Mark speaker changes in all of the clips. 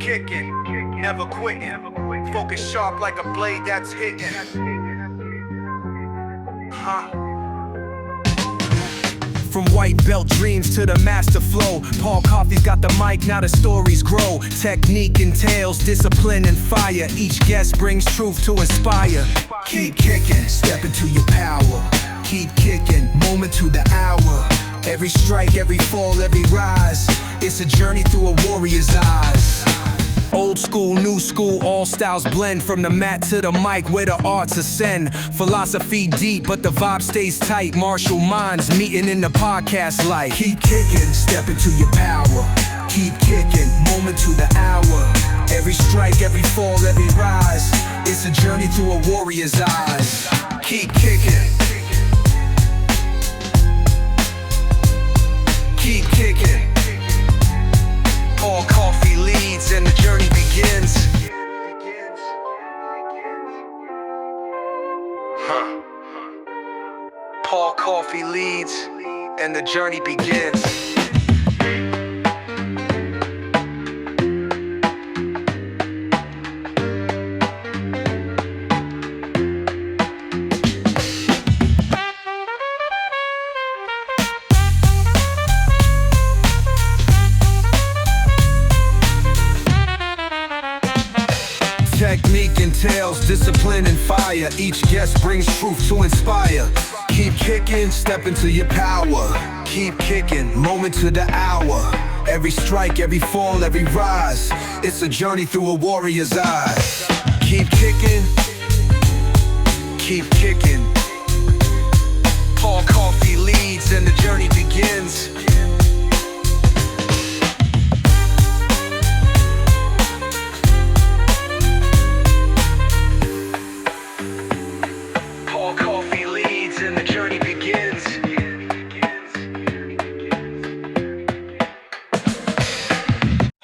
Speaker 1: kicking, never quitting. Focus sharp like a blade that's hitting. From white belt dreams to the master flow, Paul Coffey's got the mic, now the stories grow. Technique entails discipline and fire. Each guest brings truth to inspire. Keep kicking, step into your power. Keep kicking, moment to the hour. Every strike, every fall, every rise, it's a journey through a warrior's eyes. Old school, new school, all styles blend. From the mat to the mic, where the arts ascend. Philosophy deep, but the vibe stays tight. Martial minds meeting in the podcast light. Keep kicking, step into your power. Keep kicking, moment to the hour. Every strike, every fall, every rise, it's a journey through a warrior's eyes. Keep kicking. Keep kicking. Paul Coffey leads and the journey begins. Paul Coffey leads and the journey begins. Technique entails discipline and fire. Each guest brings truth to inspire. Keep kicking, step into your power. Keep kicking, moment to the hour. Every strike, every fall, every rise, it's a journey through a warrior's eyes. Keep kicking. Keep kicking. Paul Coffey leads and the journey begins.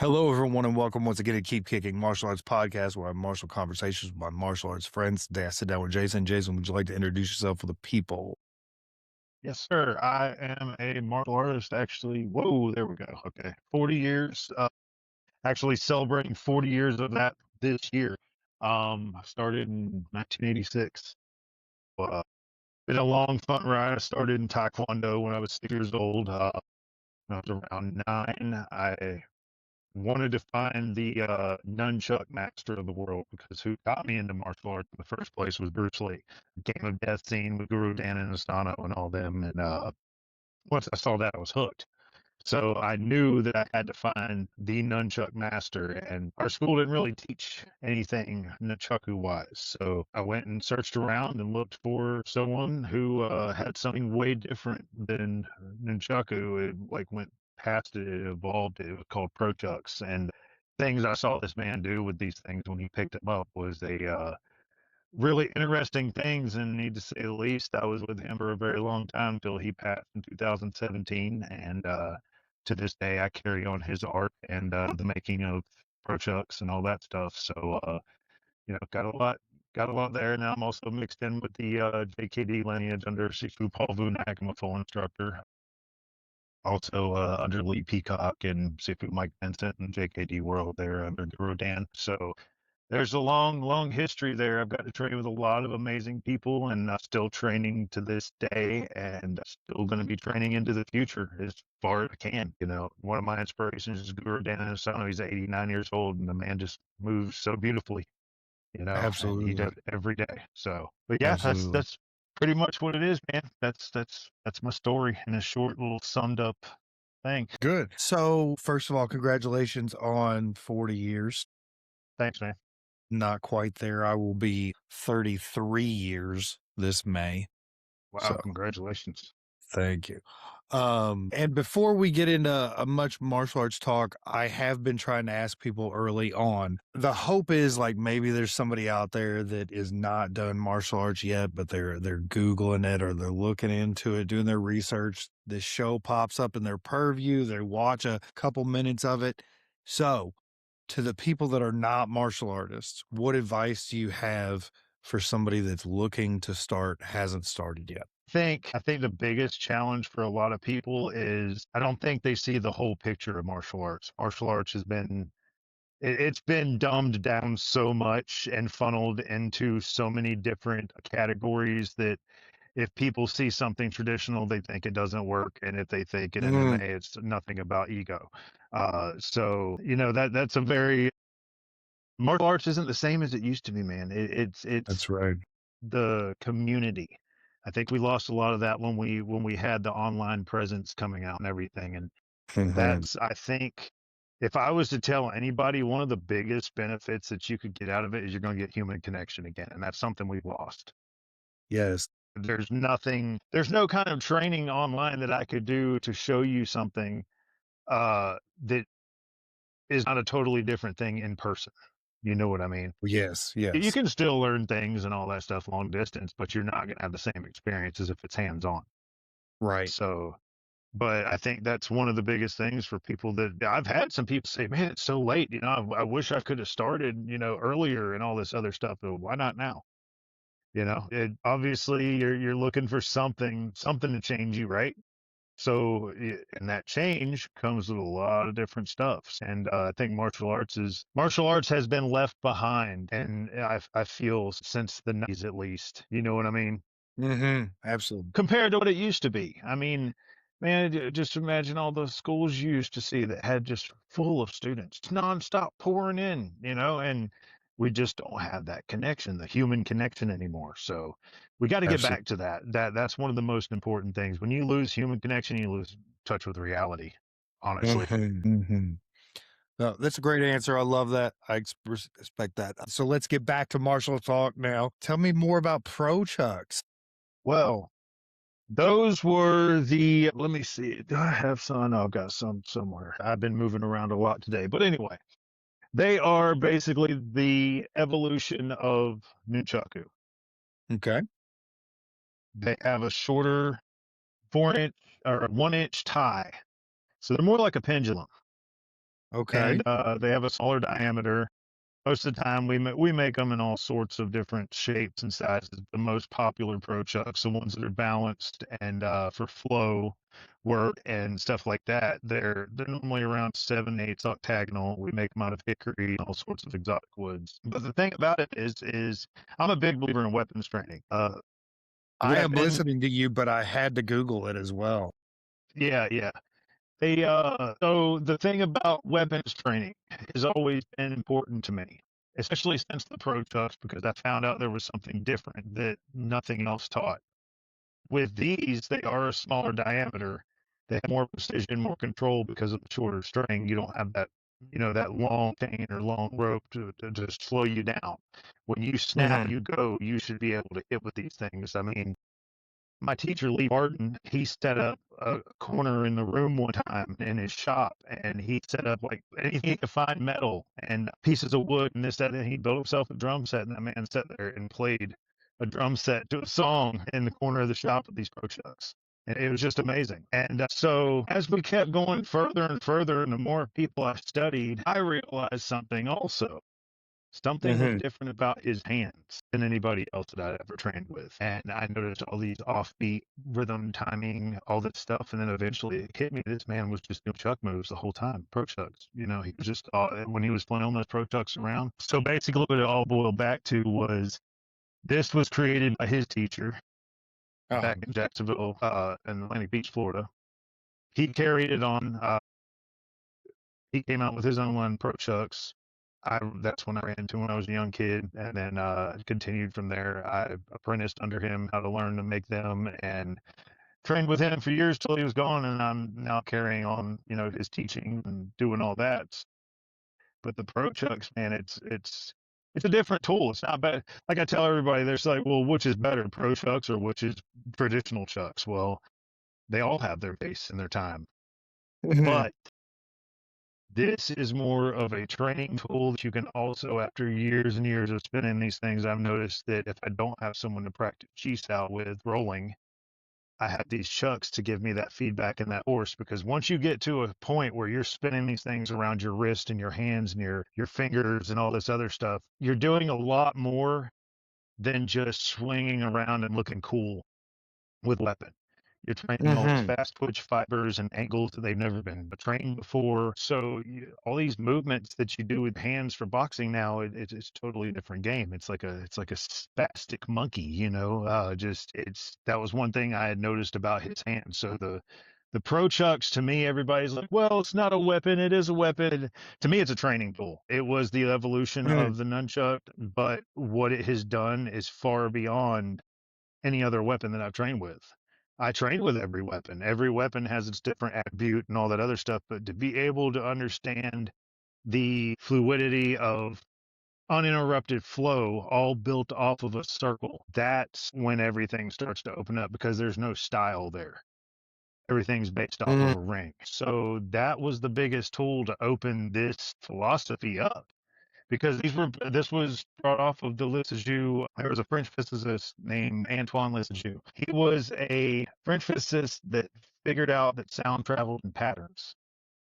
Speaker 2: Hello, everyone, and welcome once again to Keep Kicking Martial Arts Podcast, where I have martial conversations with my martial arts friends. Today, I sit down with Jason. Jason, would you like to introduce yourself for the people?
Speaker 3: Yes, sir. I am a martial artist, actually. Whoa, there we go. Okay. 40 years, actually celebrating 40 years of that this year. I started in 1986. Been a long, fun ride. I started in Taekwondo when I was 6 years old. When I was around 9, I wanted to find the nunchuck master of the world, because who got me into martial arts in the first place was Bruce Lee. Game of Death scene with Guru Dan and Asano and all them. And once I saw that, I was hooked. So I knew that I had to find the nunchuck master, and our school didn't really teach anything nunchaku wise. So I went and searched around and looked for someone who had something way different than nunchaku. It like went past it, it evolved. It was called pro chucks, and things I saw this man do with these things when he picked them up was a really interesting things, and need to say the least. I was with him for a very long time until he passed in 2017, and to this day I carry on his art and the making of pro chucks and all that stuff. So got a lot there. Now I'm also mixed in with the JKD lineage under Sifu Paul Vunak. I'm a full instructor. Also under Lee Peacock and Sifu Mike Vincent and JKD World there under Guru Dan. So there's a long, long history there. I've got to train with a lot of amazing people, and still training to this day, and still going to be training into the future as far as I can. One of my inspirations is Guru Dan Asano. He's 89 years old, and the man just moves so beautifully, and he does
Speaker 2: Absolutely.
Speaker 3: it every day. So, but yeah,
Speaker 2: Absolutely.
Speaker 3: that's pretty much what it is, man. That's my story in a short little summed up thing.
Speaker 2: Good. So, first of all, congratulations on 40 years.
Speaker 3: Thanks, man.
Speaker 2: Not quite there. I will be 33 years this May.
Speaker 3: Wow,
Speaker 2: So,
Speaker 3: congratulations.
Speaker 2: thank you. And before we get into a much martial arts talk, I have been trying to ask people early on. The hope is like maybe there's somebody out there that is not done martial arts yet, but they're Googling it or they're looking into it, doing their research. This show pops up in their purview. They watch a couple minutes of it. So, to the people that are not martial artists, what advice do you have for somebody that's looking to start, hasn't started yet?
Speaker 3: I think the biggest challenge for a lot of people is I don't think they see the whole picture of martial arts. Martial arts has been it's been dumbed down so much and funneled into so many different categories that if people see something traditional, they think it doesn't work, and if they think in MMA,
Speaker 2: Mm,
Speaker 3: it's nothing about ego. So you know that's a very martial arts isn't the same as it used to be, man. It's
Speaker 2: that's right.
Speaker 3: the community. I think we lost a lot of that when we had the online presence coming out and everything, and
Speaker 2: Mhm.
Speaker 3: that's I think if I was to tell anybody, one of the biggest benefits that you could get out of it is you're going to get human connection again, and that's something we've lost.
Speaker 2: Yes.
Speaker 3: There's no kind of training online that I could do to show you something that is not a totally different thing in person. You know what I mean?
Speaker 2: Yes.
Speaker 3: You
Speaker 2: Yes.
Speaker 3: can still learn things and all that stuff long distance, but you're not going to have the same experience as if it's hands on.
Speaker 2: Right.
Speaker 3: So, but I think that's one of the biggest things for people that I've had some people say, man, it's so late. You know, I wish I could have started, you know, earlier and all this other stuff. But why not now? You know, obviously you're looking for something to change you, right? So, and that change comes with a lot of different stuff. And I think martial arts has been left behind, and I feel since the 90s at least. You know what I mean?
Speaker 2: Absolutely.
Speaker 3: Compared to what it used to be. I mean, man, just imagine all the schools you used to see that had just full of students, nonstop pouring in, you know, and we just don't have that connection, the human connection anymore. So we got to get
Speaker 2: Absolutely.
Speaker 3: back to that. That's one of the most important things. When you lose human connection, you lose touch with reality, honestly.
Speaker 2: No, that's a great answer. I love that. Expect that. So let's get back to martial talk now. Tell me more about pro chucks.
Speaker 3: Well, those were the, let me see. Do I have some? No, I've got some somewhere. I've been moving around a lot today. But anyway, they are basically the evolution of Nunchaku.
Speaker 2: Okay.
Speaker 3: They have a shorter 4 inch or 1 inch tie. So they're more like a pendulum. And
Speaker 2: Okay.
Speaker 3: they have a smaller diameter. Most of the time, we make them in all sorts of different shapes and sizes. The most popular pro chucks, the ones that are balanced and for flow work and stuff like that, they're normally around 7/8 octagonal. We make them out of hickory and all sorts of exotic woods. But the thing about it is I'm a big believer in weapons training.
Speaker 2: I am
Speaker 3: Weapon,
Speaker 2: listening to you, but I had to Google it as well.
Speaker 3: yeah, yeah. So the thing about weapons training has always been important to me, especially since the pro chucks, because I found out there was something different that nothing else taught. With these, they are a smaller diameter. They have more precision, more control because of the shorter string. You don't have that, you know, that long chain or long rope to just slow you down. When you snap,
Speaker 2: Mhm.
Speaker 3: you go, you should be able to hit with these things. I mean, my teacher Lee Martin, he set up a corner in the room one time in his shop, and he set up like anything he could find, metal and pieces of wood and this that, and he built himself a drum set. And that man sat there and played a drum set to a song in the corner of the shop with these pro chucks. And it was just amazing. And so as we kept going further and further, and the more people I studied, I realized something also. Something was
Speaker 2: Mhm.
Speaker 3: different about his hands than anybody else that I'd ever trained with. And I noticed all these offbeat rhythm timing, all this stuff. And then eventually it hit me. This man was just doing chuck moves the whole time, pro chucks. You know, he was just, when he was playing those pro chucks around. So basically what it all boiled back to was this was created by his teacher
Speaker 2: Uh-huh.
Speaker 3: back in Jacksonville, in Atlantic Beach, Florida. He carried it on. He came out with his own line, Pro Chucks. That's when I ran into him when I was a young kid, and then continued from there. I apprenticed under him how to learn to make them, and trained with him for years till he was gone. And I'm now carrying on, you know, his teaching and doing all that. But the Pro Chucks, man, it's a different tool. It's not bad. Like I tell everybody, there's like, well, which is better, Pro Chucks or which is traditional Chucks? Well, they all have their place and their time,
Speaker 2: Mhm.
Speaker 3: but this is more of a training tool that you can also, after years and years of spinning these things, I've noticed that if I don't have someone to practice G-style with rolling, I have these chucks to give me that feedback and that force. Because once you get to a point where you're spinning these things around your wrist and your hands and your fingers and all this other stuff, you're doing a lot more than just swinging around and looking cool with weapon. You're training all these
Speaker 2: Mm-hmm.
Speaker 3: fast twitch fibers and angles that they've never been trained before. So all these movements that you do with hands for boxing now, it's totally a different game. It's like a spastic monkey, just it's that was one thing I had noticed about his hands. So the pro chucks, to me, everybody's like, well, it's not a weapon. It is a weapon. To me, it's a training tool. It was the evolution
Speaker 2: Mm-hmm.
Speaker 3: of the nunchuck, but what it has done is far beyond any other weapon that I've trained with. I train with every weapon. Every weapon has its different attribute and all that other stuff, but to be able to understand the fluidity of uninterrupted flow all built off of a circle, that's when everything starts to open up because there's no style there. Everything's based off of
Speaker 2: Mm-hmm.
Speaker 3: a ring. So that was the biggest tool to open this philosophy up because this was brought off of the Lissajous. There was a French physicist named Antoine Lissajous. He was a French physicist that figured out that sound traveled in patterns.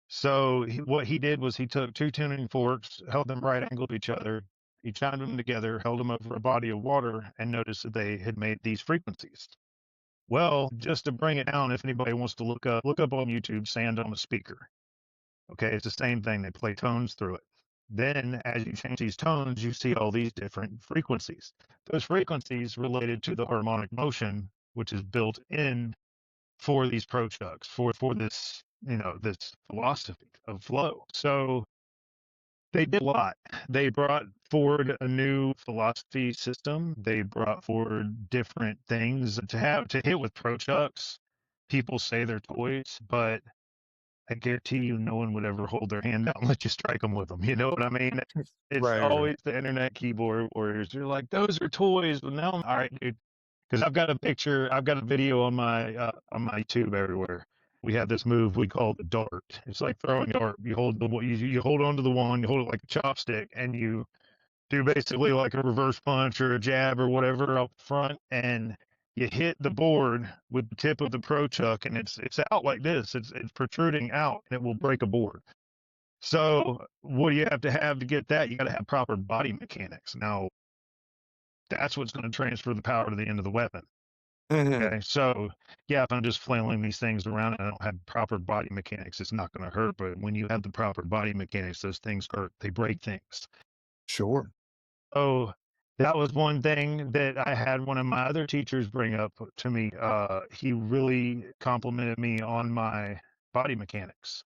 Speaker 3: So what he did was he took two tuning forks, held them right angle to each other. He chimed them together, held them over a body of water, and noticed that they had made these frequencies. Well, just to bring it down, if anybody wants to look up on YouTube, sand on a speaker. Okay, it's the same thing. They play tones through it. Then, as you change these tones, you see all these different frequencies. Those frequencies related to the harmonic motion, which is built in for these pro chucks, for this, this philosophy of flow. So they did a lot. They brought forward a new philosophy system. They brought forward different things to hit with pro chucks. People say they're toys, but I guarantee you no one would ever hold their hand out and let you strike them with them. You know what I mean? It's
Speaker 2: Right, right.
Speaker 3: always the internet keyboard warriors. You're like, those are toys. Well, now, all right, dude. Because I've got a video on my YouTube everywhere. We have this move we call the dart. It's like throwing a dart. You hold onto the wand, you hold it like a chopstick, and you do basically like a reverse punch or a jab or whatever up front, and you hit the board with the tip of the pro chuck, and it's out like this. It's protruding out, and it will break a board. So what do you have to get that? You got to have proper body mechanics. Now that's what's going to transfer the power to the end of the weapon.
Speaker 2: Mm-hmm.
Speaker 3: Okay, so yeah, if I'm just flailing these things around and I don't have proper body mechanics, it's not going to hurt. But when you have the proper body mechanics, those things hurt. They break things.
Speaker 2: Sure.
Speaker 3: So that was one thing that I had one of my other teachers bring up to me. He really complimented me on my body mechanics.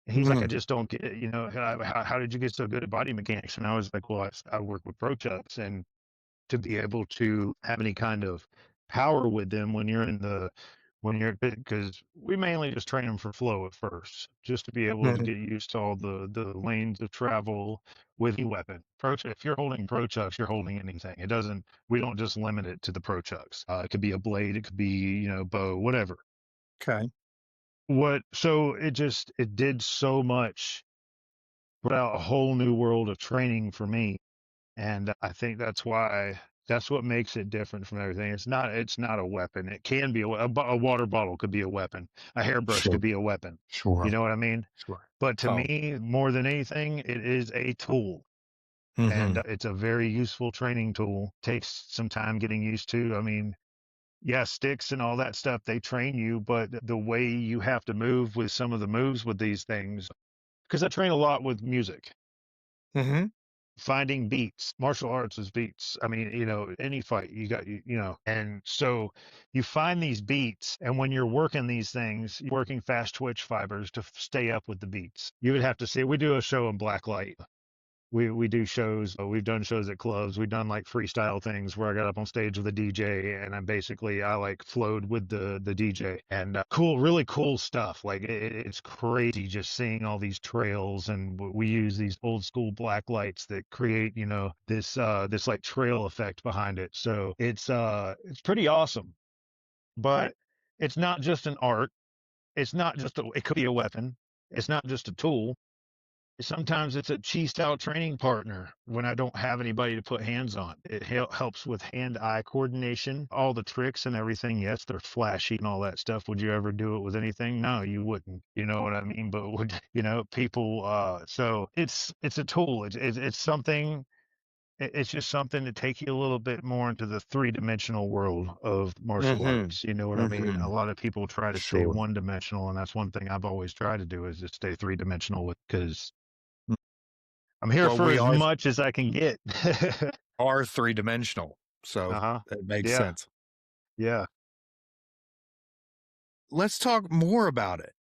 Speaker 3: And he's like, I
Speaker 2: Mm-hmm.
Speaker 3: just don't get it. How did you get so good at body mechanics? And I was like, well, I work with pro chucks, and to be able to have any kind of power with them because we mainly just train them for flow at first, just to be able to
Speaker 2: Mm-hmm.
Speaker 3: get used to all the lanes of travel with any weapon. If you're holding pro chucks, you're holding anything. We don't just limit it to the pro chucks. It could be a blade, it could be, bow, whatever.
Speaker 2: Okay.
Speaker 3: So it did so much, brought out a whole new world of training for me. And I think that's what makes it different from everything. It's not a weapon. It can be a water bottle could be a weapon. A hairbrush
Speaker 2: Sure.
Speaker 3: could be a weapon. You
Speaker 2: Sure.
Speaker 3: know what I mean?
Speaker 2: Sure.
Speaker 3: But to
Speaker 2: Oh.
Speaker 3: me, more than anything, it is a tool. And
Speaker 2: Mm-hmm.
Speaker 3: it's a very useful training tool. Takes some time getting used to. I mean, yeah, sticks and all that stuff, they train you, but the way you have to move with some of the moves with these things, because I train a lot with music,
Speaker 2: Mm-hmm.
Speaker 3: finding beats. Martial arts is beats. I mean, any fight you got, and so you find these beats, and when you're working these things, you're working fast twitch fibers to stay up with the beats. You would have to see. We do a show in black light. We do shows. We've done shows at clubs. We've done like freestyle things where I got up on stage with a DJ, and I like flowed with the DJ, and really cool stuff. Like it's crazy just seeing all these trails, and we use these old school black lights that create this like trail effect behind it. So it's pretty awesome. But it's not just an art. It could be a weapon. It's not just a tool. Sometimes it's a cheesed out training partner when I don't have anybody to put hands on. It helps with hand eye coordination, all the tricks and everything. Yes, they're flashy and all that stuff. Would you ever do it with anything? No, you wouldn't. You know what I mean? But would, people, so it's a tool. It's something it's just something to take you a little bit more into the three-dimensional world of martial
Speaker 2: Mm-hmm.
Speaker 3: arts. You know what I mean? A
Speaker 2: Mm-hmm.
Speaker 3: lot of people try to stay
Speaker 2: Sure.
Speaker 3: one-dimensional, and that's one thing I've always tried to do is just stay three-dimensional because
Speaker 2: Mm.
Speaker 3: I'm here
Speaker 2: Well,
Speaker 3: for
Speaker 2: we
Speaker 3: as much as I can get.
Speaker 2: are three-dimensional, so
Speaker 3: Uh-huh.
Speaker 2: it makes
Speaker 3: Yeah.
Speaker 2: sense.
Speaker 3: Yeah.
Speaker 2: Let's talk more about it.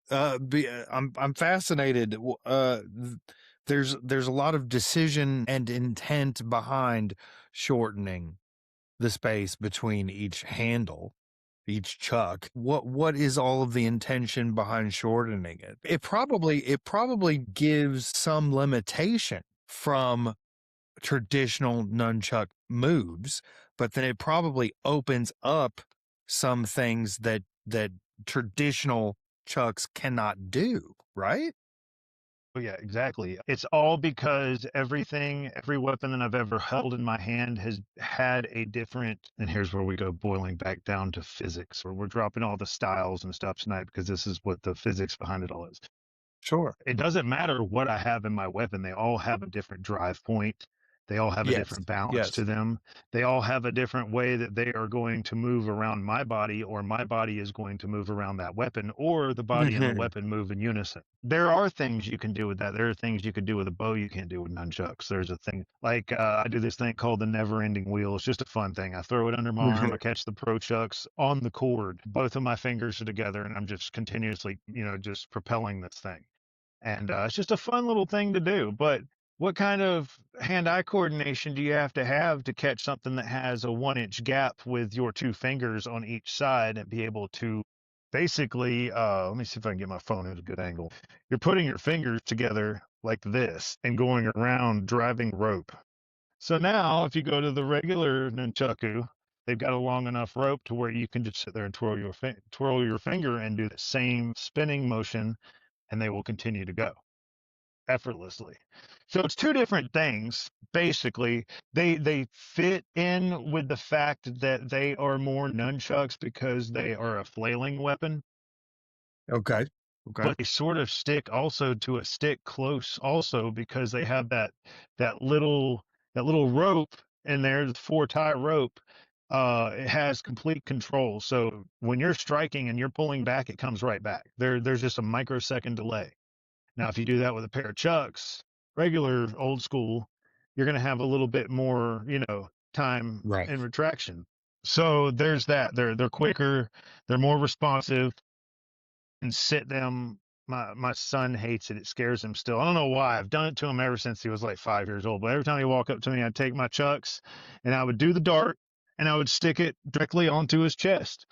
Speaker 2: I'm fascinated. There's a lot of decision and intent behind shortening the space between each handle, each chuck. What is all of the intention behind shortening it? It probably gives some limitation from traditional nunchuck moves, but then it probably opens up some things that traditional chucks cannot do, right?
Speaker 3: Oh, yeah, exactly. It's all because every weapon that I've ever held in my hand has had a different, and here's where we go boiling back down to physics, where we're dropping all the styles and stuff tonight because this is what the physics behind it all is.
Speaker 2: Sure.
Speaker 3: It doesn't matter what I have in my weapon. They all have a different drive point. They all have a
Speaker 2: Yes.
Speaker 3: different balance to
Speaker 2: Yes.
Speaker 3: them. They all have a different way that they are going to move around my body, or my body is going to move around that weapon, or the body and the
Speaker 2: Hmm.
Speaker 3: weapon move in unison. There are things you can do with that. There are things you could do with a bow you can't do with nunchucks. There's a thing like I do this thing called the never ending wheel. It's just a fun thing. I throw it under my arm, I catch the pro chucks on the cord. Both of my fingers are together, and I'm just continuously, just propelling this thing. And it's just a fun little thing to do. But what kind of hand-eye coordination do you have to catch something that has a 1 inch gap with your two fingers on each side and be able to basically, let me see if I can get my phone at a good angle. You're putting your fingers together like this and going around driving rope. So now, if you go to the regular nunchaku, they've got a long enough rope to where you can just sit there and twirl your finger and do the same spinning motion, and they will continue to go effortlessly. So it's two different things. Basically, they fit in with the fact that they are more nunchucks because they are a flailing weapon,
Speaker 2: Okay. Okay.
Speaker 3: but they sort of stick also to a stick close also because they have that little that little rope in there, the four tie rope. It has complete control. So when you're striking and you're pulling back, it comes right back. There's just a microsecond delay. Now, if you do that with a pair of chucks, regular old school, you're going to have a little bit more, time
Speaker 2: Right.
Speaker 3: in retraction. So there's that. They're quicker, they're more responsive, and sit them. My son hates it. It scares him still. I don't know why. I've done it to him ever since he was like 5 years old. But every time he walk up to me, I'd take my chucks and I would do the dart and I would stick it directly onto his chest.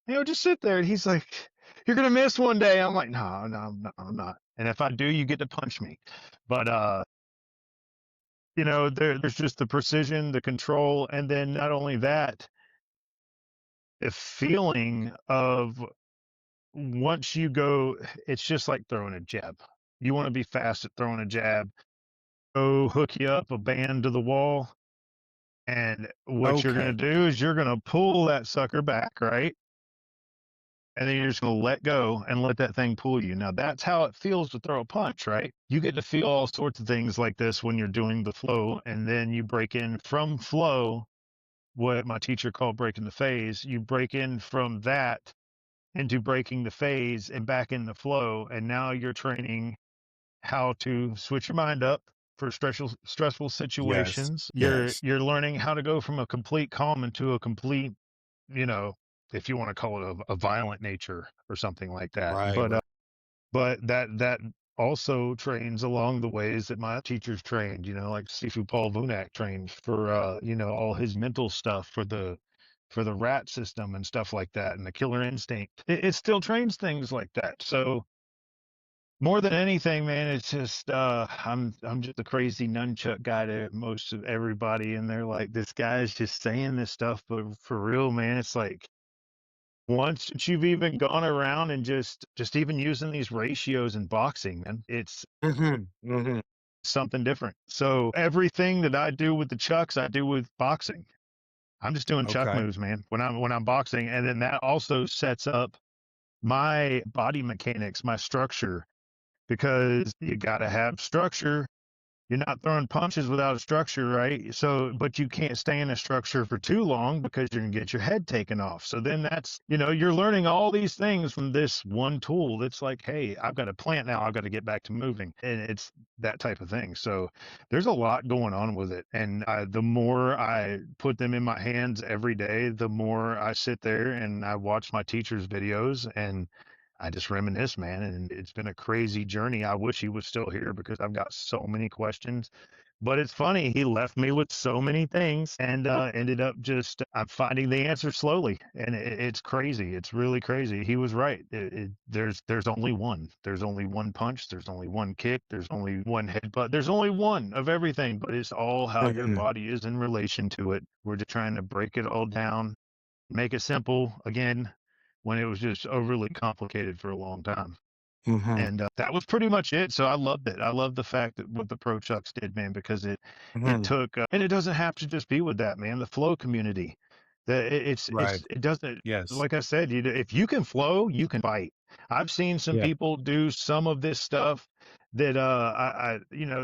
Speaker 3: And he would just sit there and he's like, "You're gonna miss one day." I'm like, "No, no, no, I'm not. And if I do, you get to punch me." But there's just the precision, the control, and then not only that, the feeling of once you go, it's just like throwing a jab. You want to be fast at throwing a jab. Go hook you up a band to the wall, and what you're gonna
Speaker 2: Okay.
Speaker 3: do is you're gonna pull that sucker back, right? And then you're just gonna let go and let that thing pull you. Now that's how it feels to throw a punch, right? You get to feel all sorts of things like this when you're doing the flow, and then you break in from flow, what my teacher called breaking the phase. You break in from that into breaking the phase and back in the flow, and now you're training how to switch your mind up for stressful
Speaker 2: Yes.
Speaker 3: situations. You're
Speaker 2: Yes.
Speaker 3: you're learning how to go from a complete calm into a complete, you know, if you want to call it a violent nature or something like that.
Speaker 2: Right.
Speaker 3: But
Speaker 2: Right.
Speaker 3: but that also trains along the ways that my teachers trained. Like Sifu Paul Vunak trained for all his mental stuff for the rat system and stuff like that, and the killer instinct. It still trains things like that. So more than anything, man, it's just I'm just a crazy nunchuck guy to most of everybody, and they're like, this guy's just saying this stuff, but for real, man, it's like once you've even gone around and just even using these ratios in boxing, man, it's
Speaker 2: Hmm. Hmm.
Speaker 3: something different. So everything that I do with the chucks, I do with boxing. I'm just doing chuck
Speaker 2: Okay.
Speaker 3: moves, man, when I'm boxing, and then that also sets up my body mechanics, my structure, because you got to have structure you're not throwing punches without a structure, right? So, but you can't stay in a structure for too long because you're gonna get your head taken off. So then that's, you're learning all these things from this one tool. That's like, hey, I've got a plant now. I've got to get back to moving, and it's that type of thing. So there's a lot going on with it, and the more I put them in my hands every day, the more I sit there and I watch my teacher's videos, and I just reminisce, man, and it's been a crazy journey. I wish he was still here because I've got so many questions. But it's funny, he left me with so many things, and ended up just I'm finding the answer slowly, and it's crazy. It's really crazy. He was right. There's only one. There's only one punch. There's only one kick. There's only one headbutt. There's only one of everything. But it's all how your
Speaker 2: Mhm.
Speaker 3: body is in relation to it. We're just trying to break it all down, make it simple again, when it was just overly complicated for a long time.
Speaker 2: Mhm.
Speaker 3: And that was pretty much it. So I loved it. I love the fact that what the Pro Chucks did, man, because it
Speaker 2: Mhm.
Speaker 3: took and it doesn't have to just be with that, man. The flow community,
Speaker 2: Right.
Speaker 3: it doesn't,
Speaker 2: Yes.
Speaker 3: like I said, if you can flow, you can fight. I've seen some
Speaker 2: Yeah.
Speaker 3: people do some of this stuff that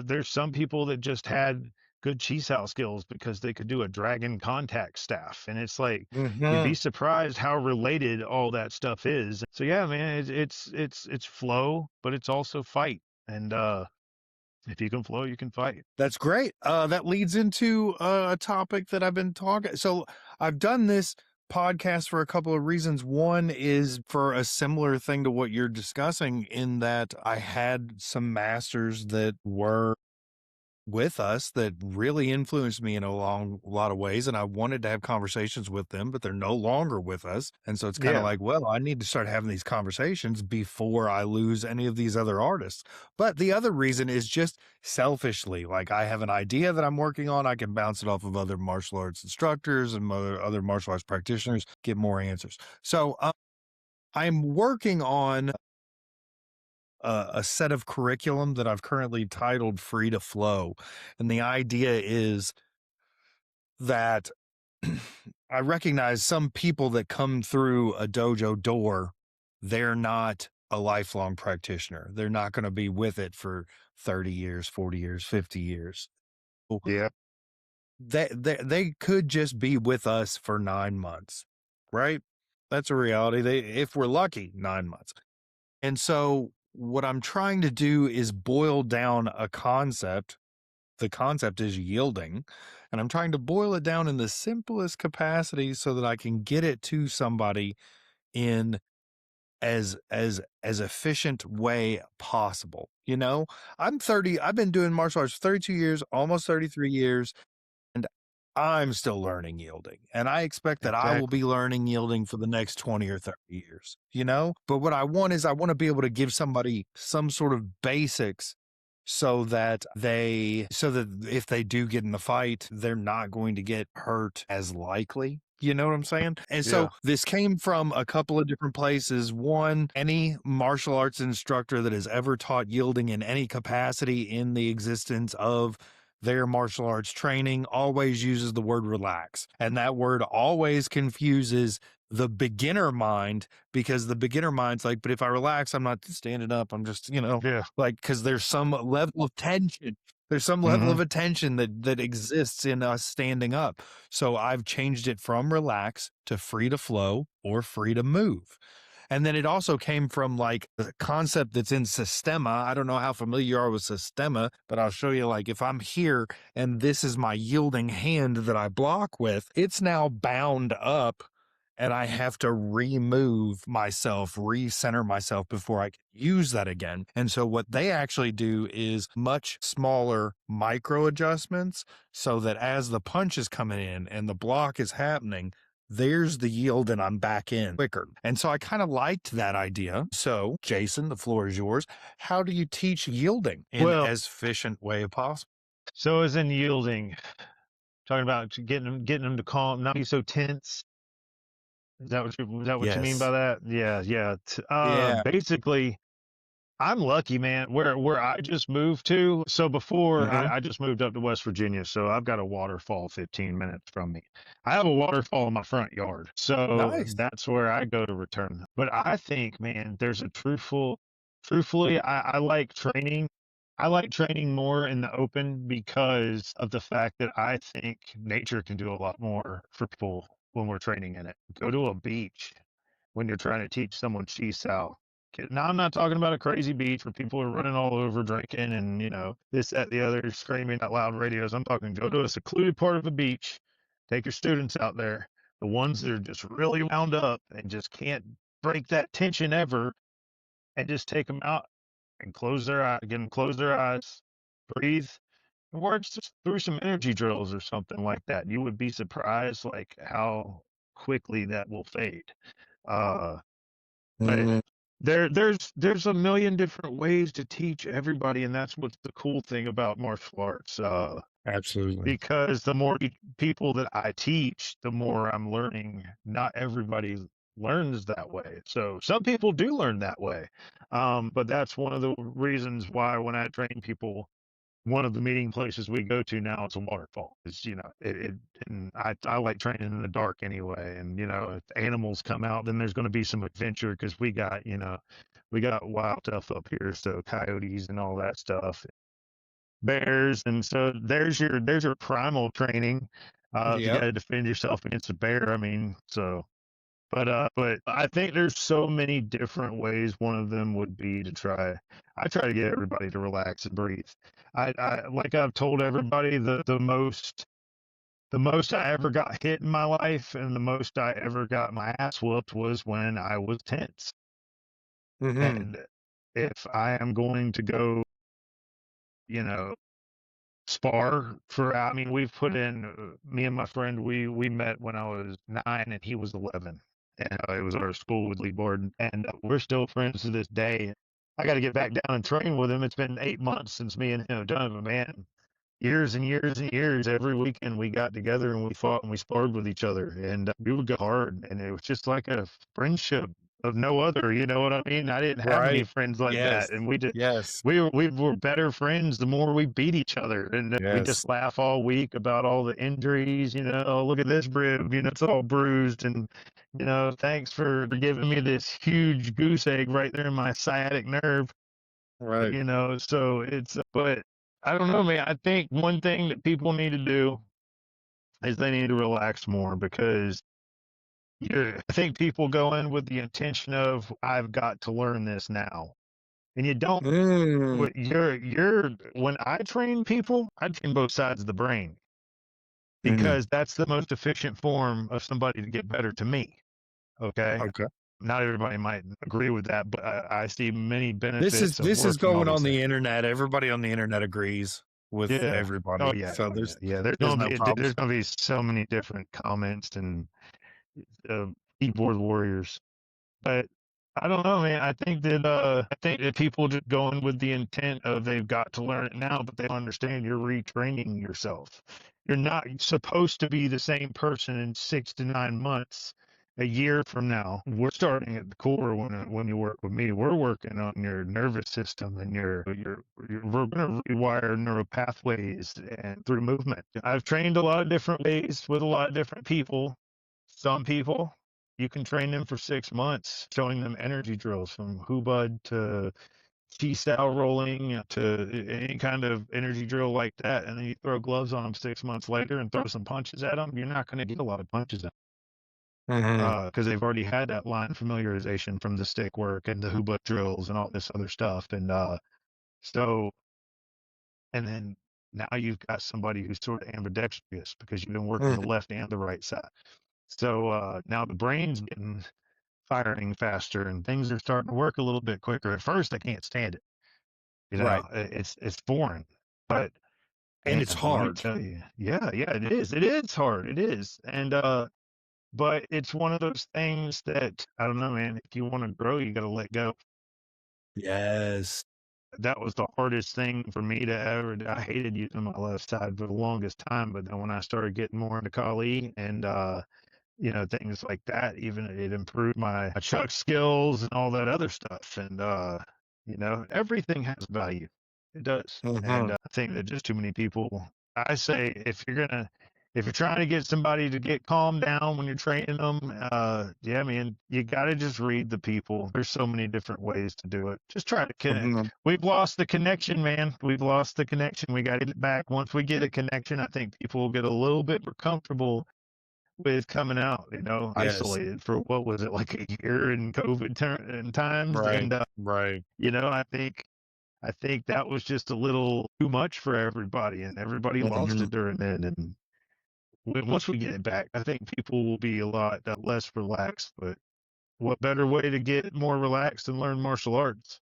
Speaker 3: there's some people that just had good cheese skills because they could do a dragon contact staff, and it's like you'd be
Speaker 2: Mhm.
Speaker 3: surprised how related all that stuff is. So yeah, man, it's flow, but it's also fight. And if you can flow, you can fight.
Speaker 2: That's great. That leads into a topic that I've been talking. So I've done this podcast for a couple of reasons. One is for a similar thing to what you're discussing, in that I had some masters that were with us that really influenced me in a lot of ways, and I wanted to have conversations with them, but they're no longer with us. And so it's kind of
Speaker 3: Yeah,
Speaker 2: like, well, I need to start having these conversations before I lose any of these other artists. But the other reason is just selfishly, like, I have an idea that I'm working on, I can bounce it off of other martial arts instructors and other martial arts practitioners, get more answers. So I'm working on a set of curriculum that I've currently titled Free to Flow. And the idea is that I recognize some people that come through a dojo door, they're not a lifelong practitioner. They're not going to be with it for 30 years, 40 years, 50 years. So
Speaker 3: yeah,
Speaker 2: they could just be with us for 9 months, right? That's a reality. If we're lucky, 9 months. And so what I'm trying to do is boil down a concept. The concept is yielding, and I'm trying to boil it down in the simplest capacity so that I can get it to somebody in as efficient way possible. I'm 30, I've been doing martial arts for 32 years, almost 33 years, and I'm still learning yielding. And I expect that I will
Speaker 3: exactly.
Speaker 2: be learning yielding for the next 20 or 30 years. But what I want is I want to be able to give somebody some sort of basics so that if they do get in the fight, they're not going to get hurt as likely. You know what I'm saying? And so
Speaker 3: Yeah,
Speaker 2: this came from a couple of different places. One, any martial arts instructor that has ever taught yielding in any capacity in the existence of their martial arts training always uses the word relax. And that word always confuses the beginner mind, because the beginner mind's like, but if I relax, I'm not standing up. I'm just,
Speaker 3: yeah.
Speaker 2: like, because there's some level of tension. There's some level
Speaker 3: Hmm.
Speaker 2: of attention that exists in us standing up. So I've changed it from relax to free to flow or free to move. And then it also came from like the concept that's in Systema. I don't know how familiar you are with Systema, but I'll show you. Like, if I'm here and this is my yielding hand that I block with, it's now bound up, and I have to remove myself, recenter myself before I can use that again. And so what they actually do is much smaller micro adjustments, so that as the punch is coming in and the block is happening, there's the yield and I'm back in quicker. And so I kind of liked that idea. So, Jason, the floor is yours. How do you teach yielding in
Speaker 3: Well,
Speaker 2: as efficient way possible?
Speaker 3: so as in yielding, talking about getting them to calm, not be so tense. Is that what you mean by
Speaker 2: Yes.
Speaker 3: that? Yeah, yeah.
Speaker 2: Yeah.
Speaker 3: Basically, I'm lucky, man. Where I just moved to. So before
Speaker 2: Hmm.
Speaker 3: I just moved up to West Virginia, so I've got a waterfall 15 minutes from me. I have a waterfall in my front yard, so
Speaker 2: Nice.
Speaker 3: that's where I go to return. But I think, man, there's a truthfully, I like training. I like training more in the open because of the fact that I think nature can do a lot more for people when we're training in it. Go to a beach when you're trying to teach someone chi sao. Now, I'm not talking about a crazy beach where people are running all over drinking and, this, that, the other, screaming at loud radios. I'm talking go to a secluded part of a beach, take your students out there, the ones that are just really wound up and just can't break that tension ever, and just take them out and close their eye, get them close their eyes, breathe, and work just through some energy drills or something like that. You would be surprised like how quickly that will fade. Uh, but
Speaker 2: Mm,
Speaker 3: there's a million different ways to teach everybody, and that's what's the cool thing about martial arts.
Speaker 2: absolutely.
Speaker 3: Because the more people that I teach, the more I'm learning. Not everybody learns that way. So some people do learn that way. But that's one of the reasons why when I train people, one of the meeting places we go to now is a waterfall. Is and I like training in the dark anyway. And if animals come out, then there's going to be some adventure because we got wild stuff up here, so coyotes and all that stuff, bears, and so there's your primal training. If you got
Speaker 2: Yep.
Speaker 3: to defend yourself against a bear, I mean, so. But I think there's so many different ways. One of them would be to try. I try to get everybody to relax and breathe. I like I've told everybody the most I ever got hit in my life and the most I ever got my ass whooped was when I was tense.
Speaker 2: Hmm.
Speaker 3: And if I am going to go, you know, spar for, I mean, we've put in, me and my friend, we met when I was 9 and he was 11. And it was our school with Lee Borden. And we're still friends to this day. I got to get back down and train with him. It's been 8 months since me and him have done it, but man. Years and years and years, every weekend we got together and we fought and we sparred with each other, and we would go hard, and it was just like a friendship of no other. You know what I mean? I didn't have any
Speaker 2: Right.
Speaker 3: friends like
Speaker 2: Yes.
Speaker 3: that, and we just
Speaker 2: Yes.
Speaker 3: we were better friends the more we beat each other, and we
Speaker 2: Yes.
Speaker 3: just laugh all week about all the injuries. Oh, look at this rib, it's all bruised, and thanks for giving me this huge goose egg right there in my sciatic nerve.
Speaker 2: Right.
Speaker 3: So but I don't know, man. I think one thing that people need to do is they need to relax more because I think people go in with the intention of I've got to learn this now, and you don't.
Speaker 2: Mm,
Speaker 3: When I train people, I train both sides of the brain
Speaker 2: mhm.
Speaker 3: because that's the most efficient form of somebody to get better to me. Okay,
Speaker 2: Okay.
Speaker 3: not everybody might agree with that, but I see many
Speaker 2: This is
Speaker 3: benefits of
Speaker 2: this is
Speaker 3: working all
Speaker 2: going on
Speaker 3: those
Speaker 2: the
Speaker 3: things.
Speaker 2: internet. Everybody on the internet agrees with
Speaker 3: Yeah. Oh
Speaker 2: everybody.
Speaker 3: yeah.
Speaker 2: So
Speaker 3: Oh yeah. Yeah.
Speaker 2: there's no
Speaker 3: There's
Speaker 2: problems.
Speaker 3: gonna be so many different comments and uh, keyboard warriors. But I don't know, man. I think that people just go in with the intent of they've got to learn it now, but they don't understand you're retraining yourself. You're not supposed to be the same person in 6 to 9 months. A year from now, we're starting at the core when you work with me. We're working on your nervous system and we're going to rewire neural pathways and through movement. I've trained a lot of different ways with a lot of different people. Some people you can train them for 6 months, showing them energy drills from hubud to chi sao rolling to any kind of energy drill like that. And then you throw gloves on them 6 months later and throw some punches at them. You're not going to get a lot of punches at
Speaker 2: Mhm.
Speaker 3: because they've already had that line familiarization from the stick work and the hubud drills and all this other stuff. And so, and then now you've got somebody who's sort of ambidextrous because you've been working the
Speaker 2: Mhm.
Speaker 3: left and the right side. So now the brain's getting firing faster and things are starting to work a little bit quicker. At first, I can't stand it.
Speaker 2: Right.
Speaker 3: It's foreign, but
Speaker 2: And
Speaker 3: man,
Speaker 2: it's
Speaker 3: let me
Speaker 2: hard.
Speaker 3: tell you, yeah, yeah, it is. It is hard. It is, and but it's one of those things that I don't know, man. If you want to grow, you got to let go.
Speaker 2: Yes.
Speaker 3: That was the hardest thing for me to ever. I hated using my left side for the longest time, but then when I started getting more into Kali and things like that. Even it improved my chuck skills and all that other stuff. And everything has value. It does. And
Speaker 2: Mhm.
Speaker 3: I think that just too many people. I say if you're gonna if you're trying to get somebody to get calmed down when you're training them, yeah, man, you got to just read the people. There's so many different ways to do it. Just try to connect.
Speaker 2: Mhm.
Speaker 3: We've lost the connection, man. We've lost the connection. We got to get it back. Once we get a connection, I think people will get a little bit more comfortable with coming out,
Speaker 2: Yes.
Speaker 3: isolated for what was it, like a year in COVID times.
Speaker 2: Right.
Speaker 3: And,
Speaker 2: Right.
Speaker 3: I think that was just a little too much for everybody, and everybody lost
Speaker 2: Mhm.
Speaker 3: it during then. And once we get it back, I think people will be a lot less relaxed. But what better way to get more relaxed than learn martial arts?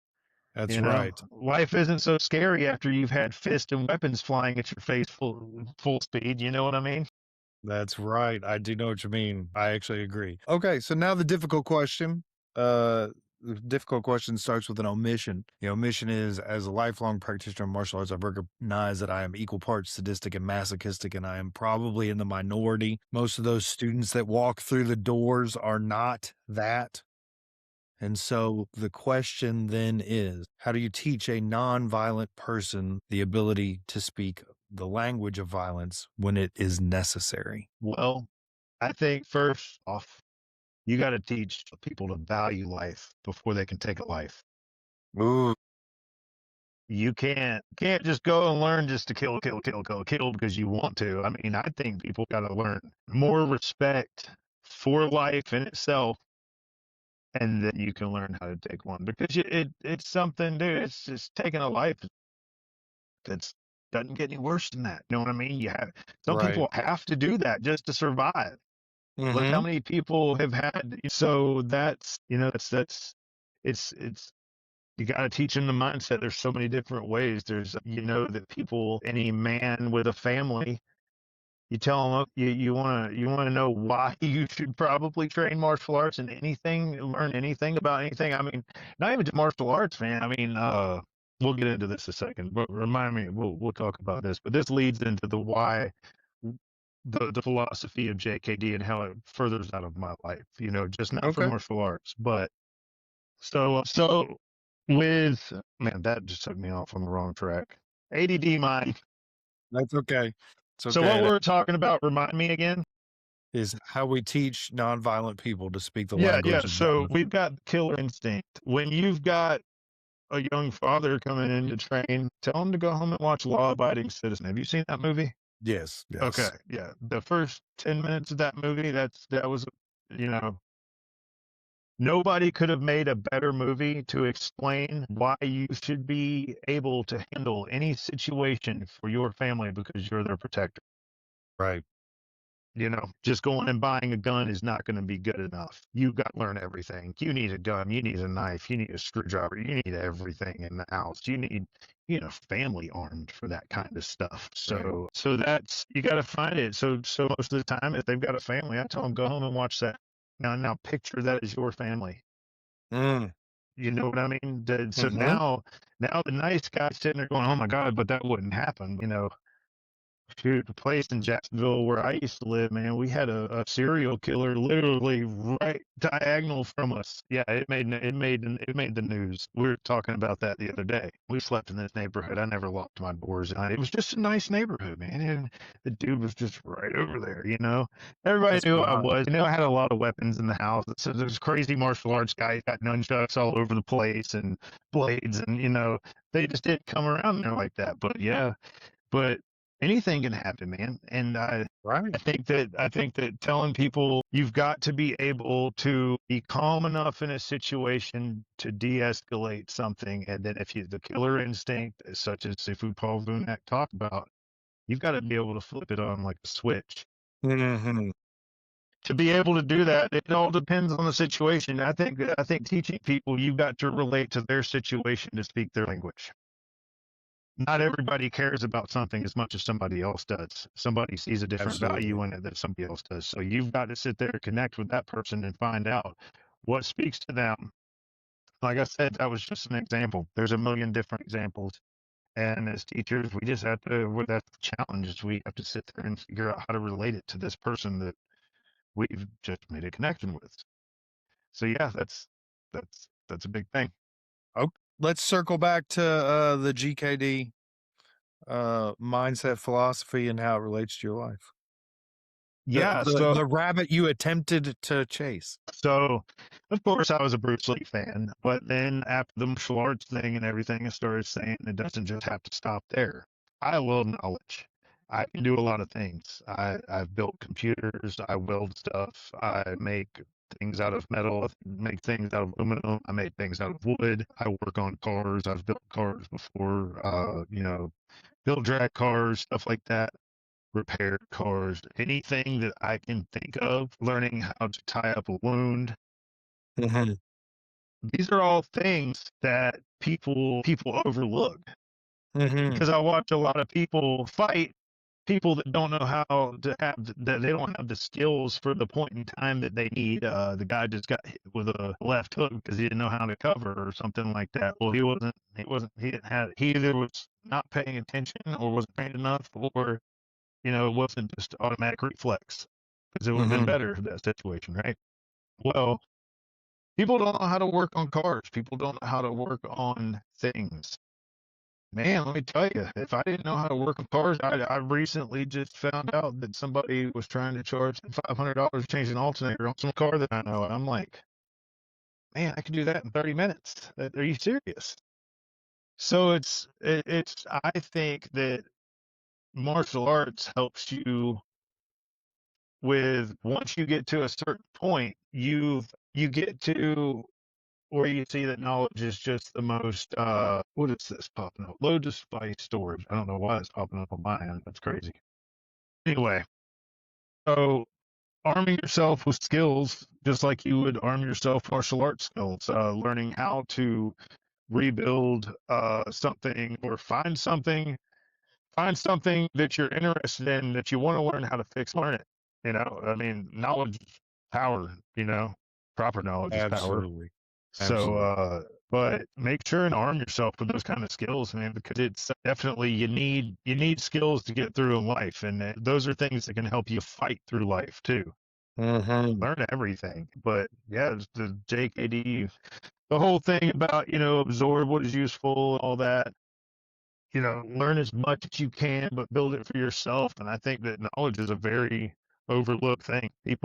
Speaker 2: That's right.
Speaker 3: Life isn't so scary after you've had fists and weapons flying at your face full speed. You know what I mean?
Speaker 2: That's right. I do know what you mean. I actually agree. Okay, so now the difficult question. The difficult question starts with an omission. The omission is, as a lifelong practitioner of martial arts, I've recognized that I am equal parts sadistic and masochistic, and I am probably in the minority. Most of those students that walk through the doors are not that. And so the question then is, how do you teach a non-violent person the ability to speak the language of violence when it is necessary?
Speaker 3: Well, I think first off, you got to teach people to value life before they can take a life.
Speaker 2: Ooh,
Speaker 3: You can't just go and learn just to kill, kill, kill, kill, kill because you want to. I mean, I think people got to learn more respect for life in itself, and then you can learn how to take one because it's something, dude. It's just taking a life that's doesn't get any worse than that. You know what I mean? You have some
Speaker 2: right.
Speaker 3: people have to do that just to survive. Look how
Speaker 2: Mm-hmm.
Speaker 3: many people have had. So that's it's you got to teach them the mindset. There's so many different ways. There's that people, any man with a family, you tell them you want to know why you should probably train martial arts and anything, learn anything about anything. I mean, not even just martial arts, man. I mean, we'll get into this a second, but remind me, we'll talk about this. But this leads into the why, the philosophy of JKD and how it furthers out of my life. Just not for
Speaker 2: Okay.
Speaker 3: martial arts, but so with man, that just took me off on the wrong track. ADD mind.
Speaker 2: That's okay. It's
Speaker 3: So what
Speaker 2: okay. That
Speaker 3: we're talking about, remind me again.
Speaker 2: is how we teach nonviolent people to speak the
Speaker 3: Yeah, yeah.
Speaker 2: language of
Speaker 3: So
Speaker 2: violence.
Speaker 3: we've got killer instinct. When you've got a young father coming in to train, tell him to go home and watch Law Abiding Citizen. Have you seen that movie?
Speaker 2: Yes,
Speaker 3: Okay,
Speaker 2: yes.
Speaker 3: yeah. The first 10 minutes of that movie, that was, you know, nobody could have made a better movie to explain why you should be able to handle any situation for your family because you're their protector.
Speaker 2: Right.
Speaker 3: Just going and buying a gun is not going to be good enough. You've got to learn everything. You need a gun, you need a knife, you need a screwdriver, you need everything in the house. You need, family armed for that kind of stuff.
Speaker 2: Right.
Speaker 3: So that's, you got to find it. So most of the time, if they've got a family, I tell them go home and watch that. Now picture that as your family.
Speaker 2: Mm.
Speaker 3: You know what I mean? So
Speaker 2: Mm-hmm.
Speaker 3: now the nice guy's sitting there going, "Oh my God, but that wouldn't happen." Shoot, the place in Jacksonville where I used to live, man, we had a serial killer literally right diagonal from us. Yeah, it made the news. We were talking about that the other day. We slept in this neighborhood. I never locked my doors. It was just a nice neighborhood, man. And the dude was just right over there. Everybody
Speaker 2: That's
Speaker 3: knew who I
Speaker 2: wild.
Speaker 3: was. I had a lot of weapons in the house. So there's crazy martial arts guys got nunchucks all over the place and blades, and they just didn't come around there like that. But yeah, but anything can happen, man. And
Speaker 2: Right.
Speaker 3: I think that telling people you've got to be able to be calm enough in a situation to de-escalate something, and then if you the killer instinct, such as Sifu Paul Vunak talked about, you've got to be able to flip it on like a switch.
Speaker 2: Mm-hmm.
Speaker 3: To be able to do that, it all depends on the situation. I think teaching people you've got to relate to their situation to speak their language. Not everybody cares about something as much as somebody else does. Somebody sees a different
Speaker 2: Absolutely.
Speaker 3: value in it than somebody else does. So you've got to sit there and connect with that person and find out what speaks to them. Like I said, that was just an example. There's a million different examples. And as teachers, we just have to, that's the challenge, is we have to sit there and figure out how to relate it to this person that we've just made a connection with. So yeah, that's a big thing.
Speaker 2: Oh, let's circle back to the GKD mindset philosophy and how it relates to your life.
Speaker 3: Yeah,
Speaker 2: The rabbit you attempted to chase.
Speaker 3: so of course I was a Bruce Lee fan, but then after the martial arts thing and everything, I started saying it doesn't just have to stop there. I love knowledge. I can do a lot of things. I've built computers, I weld stuff, I make things out of metal, I make things out of aluminum, I make things out of wood, I work on cars, I've built cars before, built drag cars, stuff like that, repaired cars, anything that I can think of, learning how to tie up a wound.
Speaker 2: Mm-hmm.
Speaker 3: These are all things that people overlook
Speaker 2: Mm-hmm.
Speaker 3: because I watch a lot of people fight people that don't know how to have that they don't have the skills for the point in time that they need. The guy just got hit with a left hook because he didn't know how to cover or something like that. Well, he didn't have, he either was not paying attention or wasn't trained enough, or it wasn't just automatic reflex, because it would have been
Speaker 2: Mm-hmm.
Speaker 3: better for that situation, right? Well, people don't know how to work on cars. People don't know how to work on things. Man, let me tell you, if I didn't know how to work on cars, I recently just found out that somebody was trying to charge $500 to change an alternator on some car that I know. And I'm like, man, I could do that in 30 minutes. Are you serious? So I think that martial arts helps you with, once you get to a certain point, you get to where you see that knowledge is just the most, what is this popping up? Load to spice storage. I don't know why it's popping up on my end. That's crazy. Anyway, so arming yourself with skills, just like you would arm yourself with martial arts skills, learning how to rebuild something, or find something that you're interested in, that you want to learn how to fix, learn it. I mean, knowledge is power, proper knowledge is power.
Speaker 2: Absolutely.
Speaker 3: So,
Speaker 2: Absolutely.
Speaker 3: but make sure and arm yourself with those kind of skills, man, because it's definitely, you need skills to get through in life, and those are things that can help you fight through life too.
Speaker 2: Mm-hmm.
Speaker 3: Learn everything, but yeah, it's the JKD, the whole thing about absorb what is useful and all that. Learn as much as you can, but build it for yourself. And I think that knowledge is a very overlooked thing. We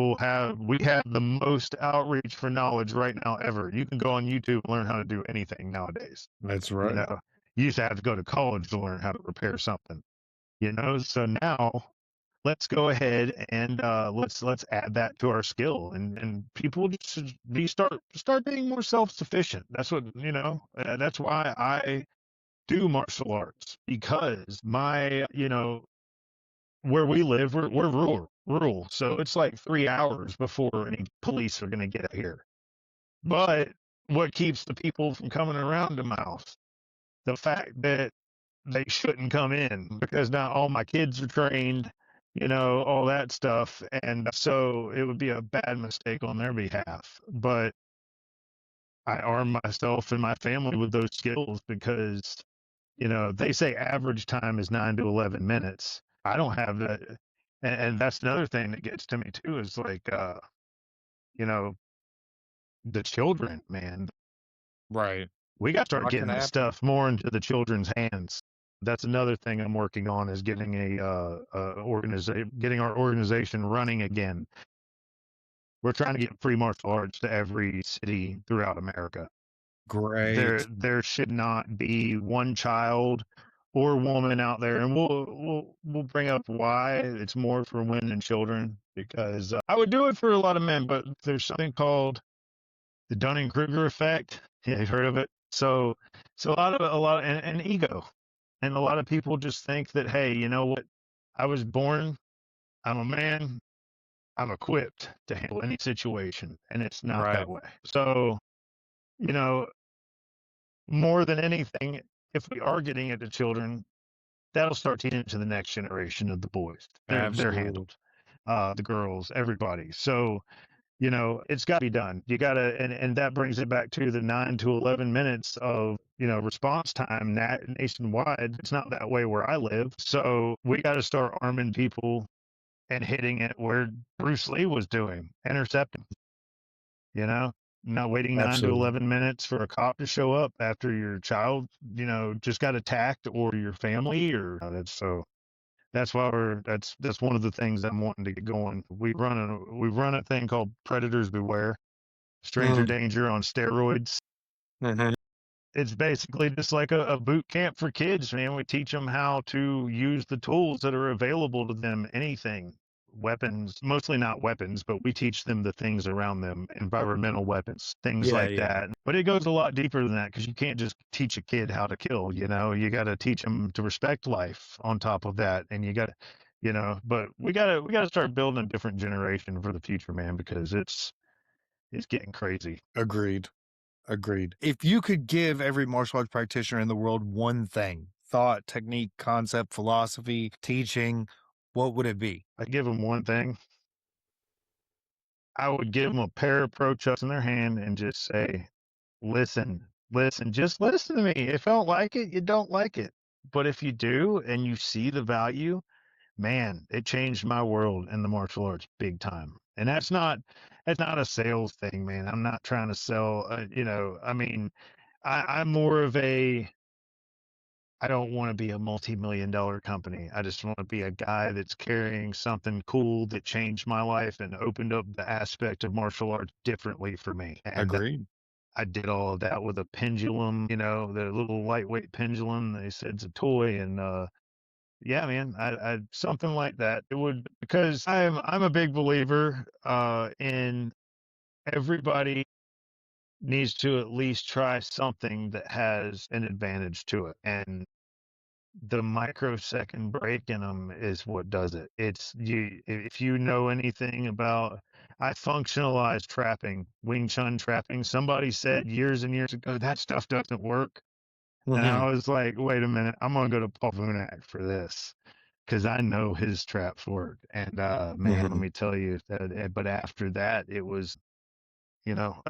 Speaker 3: have the most outreach for knowledge right now ever. You can go on YouTube and learn how to do anything nowadays.
Speaker 2: That's
Speaker 3: You
Speaker 2: right.
Speaker 3: know, you used to have to go to college to learn how to repair something. So now let's go ahead and let's add that to our skill, and people just should start being more self-sufficient. That's what that's why I do martial arts, because my where we live, we're rural, so it's like 3 hours before any police are going to get here. But what keeps the people from coming around to my house? The fact that they shouldn't come in, because now all my kids are trained, all that stuff, and so it would be a bad mistake on their behalf. But I arm myself and my family with those skills, because they say average time is 9 to 11 minutes. I don't have that. And that's another thing that gets to me too, is like, you know, the children, man,
Speaker 2: Right.
Speaker 3: we got to start
Speaker 2: What
Speaker 3: getting
Speaker 2: can
Speaker 3: that
Speaker 2: happen?
Speaker 3: stuff more into the children's hands. That's another thing I'm working on, is getting getting our organization running again. We're trying to get free martial arts to every city throughout America. There
Speaker 2: Great.
Speaker 3: there should not be one child or woman out there, and we'll bring up why it's more for women and children, because I would do it for a lot of men, but there's something called the Dunning-Kruger effect. Yeah, you've heard of it. So a lot and ego, and a lot of people just think that, hey, you know what? I was born, I'm a man, I'm equipped to handle any situation, and it's not
Speaker 2: Right.
Speaker 3: that way. So, you know, more than anything, if we are getting it to children, that'll start teaching it to the next generation of the boys. They're
Speaker 2: Absolutely.
Speaker 3: handled, the girls, everybody. So it's got to be done. You got to, and that brings it back to the 9 to 11 minutes of response time nationwide. It's not that way where I live, so we got to start arming people and hitting it where Bruce Lee was doing, intercepting. You know, not waiting 9 to 11 minutes for a cop to show up after your child, just got attacked, or your family, or that's so. That's why that's one of the things I'm wanting to get going. We run a thing called Predators Beware, Stranger
Speaker 2: Mm,
Speaker 3: Danger on steroids.
Speaker 2: mhm.
Speaker 3: It's basically just like a boot camp for kids, man. We teach them how to use the tools that are available to them, anything, weapons, mostly not weapons, but we teach them the things around them, environmental weapons, things
Speaker 2: Yeah,
Speaker 3: like
Speaker 2: yeah.
Speaker 3: that. But it goes a lot deeper than that because you can't just teach a kid how to kill, you know, you got to teach them to respect life on top of that. And you got to, you know, but we got to start building a different generation for the future, man, because it's getting crazy.
Speaker 2: Agreed. Agreed. If you could give every martial arts practitioner in the world one thing, thought, technique, concept, philosophy, teaching, what would it be?
Speaker 3: I give them one thing. I would give them a pair of pro chucks in their hand and just say, listen, listen, just listen to me. If you don't like it, you don't like it. But if you do and you see the value, man, it changed my world in the martial arts big time. And that's not a sales thing, man. I'm not trying to sell, you know, I mean, I'm more of a, I don't want to be a multi-million dollar company. I just want to be a guy that's carrying something cool that changed my life and opened up the aspect of martial arts differently for me. And
Speaker 2: Agreed.
Speaker 3: I did all of that with a pendulum, you know, the little lightweight pendulum. They said it's a toy, and yeah, man, I something like that. It would because I'm a big believer in everybody needs to at least try something that has an advantage to it, and the microsecond break in them is what does it. It's you if you know anything about I functionalized trapping, Wing Chun trapping. Somebody said years and years ago that stuff doesn't work. And
Speaker 2: Hmm.
Speaker 3: I was like, wait a minute, I'm gonna go to Paul Vunak for this because I know his traps work. And man, let
Speaker 2: Hmm.
Speaker 3: me tell you that. But after that, it was, you know,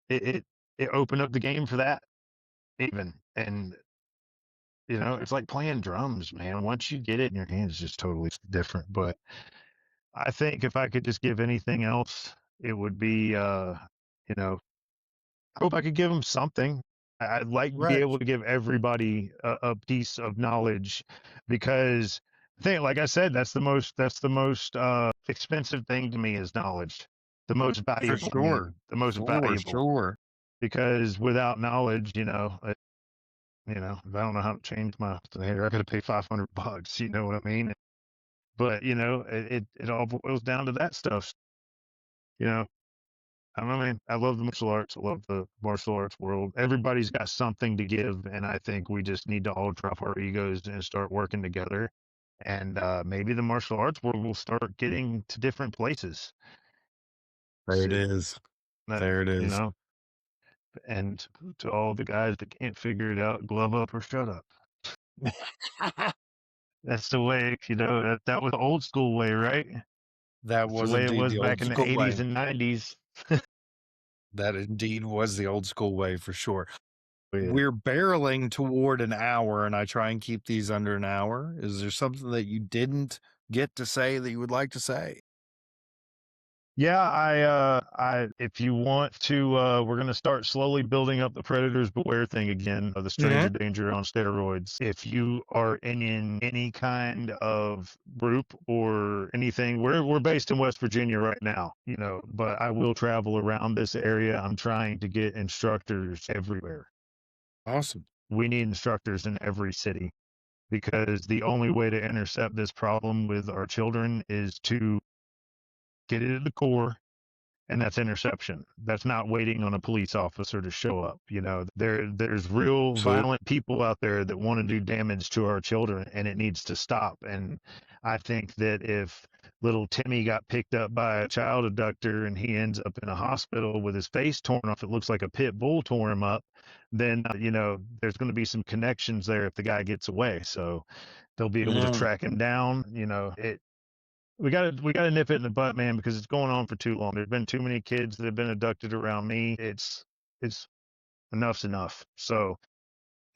Speaker 3: it it opened up the game for that even. And you know, it's like playing drums, man. Once you get it in your hands, it's just totally different. But I think if I could just give anything else, it would be, you know, I hope I could give them something. I'd like to be
Speaker 2: Right.
Speaker 3: able to give everybody a piece of knowledge because I think, like I said, that's the most expensive thing to me is knowledge. The most
Speaker 2: For
Speaker 3: valuable, I
Speaker 2: sure.
Speaker 3: mean, the most
Speaker 2: For
Speaker 3: valuable
Speaker 2: sure.
Speaker 3: because without knowledge, you know, if I don't know how to change my hair, I got to pay $500. You know what I mean? But you know, it all boils down to that stuff. You know, I don't know, man. I love the martial arts. I love the martial arts world. Everybody's got something to give, and I think we just need to all drop our egos and start working together. And maybe the martial arts world will start getting to different places.
Speaker 2: There it
Speaker 3: See
Speaker 2: is.
Speaker 3: that,
Speaker 2: There it
Speaker 3: you
Speaker 2: is.
Speaker 3: know. And to all the guys that can't figure it out, glove up or shut up. That's the way, you know. That was the old school way, right?
Speaker 2: That
Speaker 3: That's the
Speaker 2: was
Speaker 3: way it
Speaker 2: indeed
Speaker 3: was
Speaker 2: the
Speaker 3: back
Speaker 2: old
Speaker 3: in the
Speaker 2: school
Speaker 3: 80s
Speaker 2: way.
Speaker 3: and 90s.
Speaker 2: That indeed was the old school way for sure.
Speaker 3: Yeah.
Speaker 2: We're barreling toward an hour, and I try and keep these under an hour. Is there something that you didn't get to say that you would like to say?
Speaker 3: Yeah, if you want to, we're gonna start slowly building up the Predators Beware thing again, the
Speaker 2: Hmm.
Speaker 3: Stranger Danger on steroids. If you are in any kind of group or anything, we're based in West Virginia right now, you know, but I will travel around this area. I'm trying to get instructors everywhere.
Speaker 2: Awesome.
Speaker 3: We need instructors in every city because the only way to intercept this problem with our children is to get it at the core, and that's interception. That's not waiting on a police officer to show up. You know, there's real
Speaker 2: Absolutely.
Speaker 3: violent people out there that want to do damage to our children, and it needs to stop. And I think that if little Timmy got picked up by a child abductor and he ends up in a hospital with his face torn off, it looks like a pit bull tore him up. Then you know there's going to be some connections there if the guy gets away. So they'll be able to
Speaker 2: Mm,
Speaker 3: track him down. You know, we gotta nip it in the butt, man, because it's going on for too long. There's been too many kids that have been abducted around me. It's enough's enough. So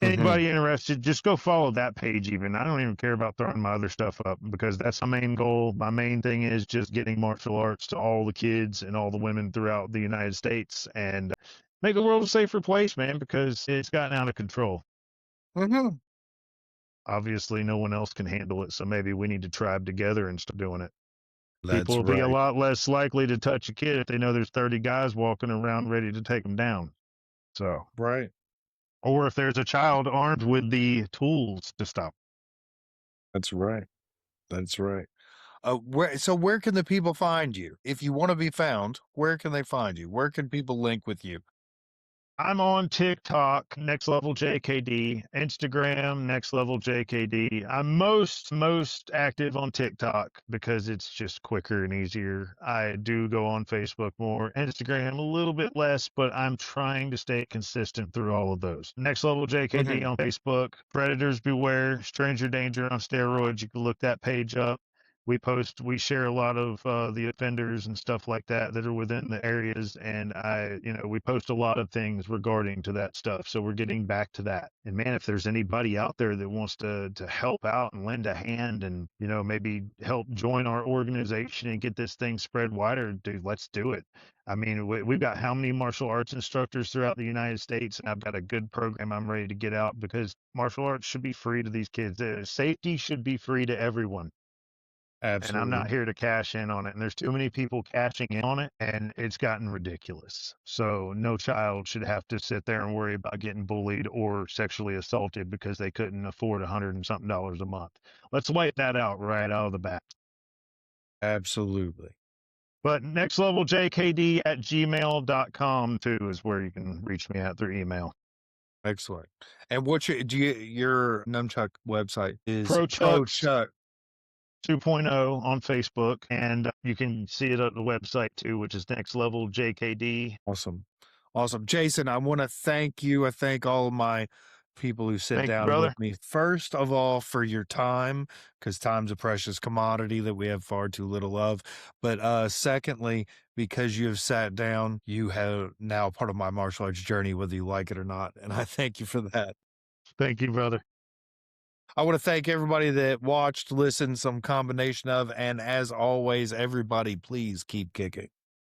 Speaker 2: mhm.
Speaker 3: anybody interested, just go follow that page. Even I don't even care about throwing my other stuff up because that's my main goal. My main thing is just getting martial arts to all the kids and all the women throughout the United States and make the world a safer place, man, because it's gotten out of control.
Speaker 2: Mhm.
Speaker 3: obviously no one else can handle it. So maybe we need to tribe together and start doing it. People
Speaker 2: That's
Speaker 3: will be a
Speaker 2: right.
Speaker 3: lot less likely to touch a kid if they know there's 30 guys walking around ready to take them down. So,
Speaker 2: Right.
Speaker 3: or if there's a child armed with the tools to stop.
Speaker 2: That's right. That's right. Where can the people find you? If you want to be found, where can they find you? Where can people link with you?
Speaker 3: I'm on TikTok, Next Level JKD, Instagram, Next Level JKD. I'm most active on TikTok because it's just quicker and easier. I do go on Facebook more, Instagram a little bit less, but I'm trying to stay consistent through all of those. Next Level JKD
Speaker 2: Mhm.
Speaker 3: on Facebook, Predators Beware, Stranger Danger on steroids. You can look that page up. We share a lot of the offenders and stuff like that that are within the areas, and we post a lot of things regarding to that stuff. So we're getting back to that. And man, if there's anybody out there that wants to help out and lend a hand, and maybe help join our organization and get this thing spread wider, dude, let's do it. I mean, we've got how many martial arts instructors throughout the United States, and I've got a good program I'm ready to get out because martial arts should be free to these kids. Safety should be free to everyone, and I'm
Speaker 2: Absolutely.
Speaker 3: not here to cash in on it. And there's too many people cashing in on it, and it's gotten ridiculous. So no child should have to sit there and worry about getting bullied or sexually assaulted because they couldn't afford $100 and something a month. Let's wipe that out right out of the bat.
Speaker 2: Absolutely.
Speaker 3: But nextleveljkd@gmail.com too is where you can reach me at through email.
Speaker 2: Excellent. And your Nunchuck website is
Speaker 3: Pro Chucks
Speaker 2: ProChuck.
Speaker 3: 2.0 on Facebook, and you can see it at the website too, which is Next Level JKD.
Speaker 2: Awesome. Awesome. Jason, I want to thank you. I thank all of my people who sit
Speaker 3: Thank you,
Speaker 2: down
Speaker 3: brother.
Speaker 2: with me. First of all, for your time, because time's a precious commodity that we have far too little of. But secondly, because you have sat down, you have now part of my martial arts journey, whether you like it or not. And I thank you for that.
Speaker 3: Thank you, brother.
Speaker 2: I want to thank everybody that watched, listened, some combination of, and as always, everybody, please keep kicking.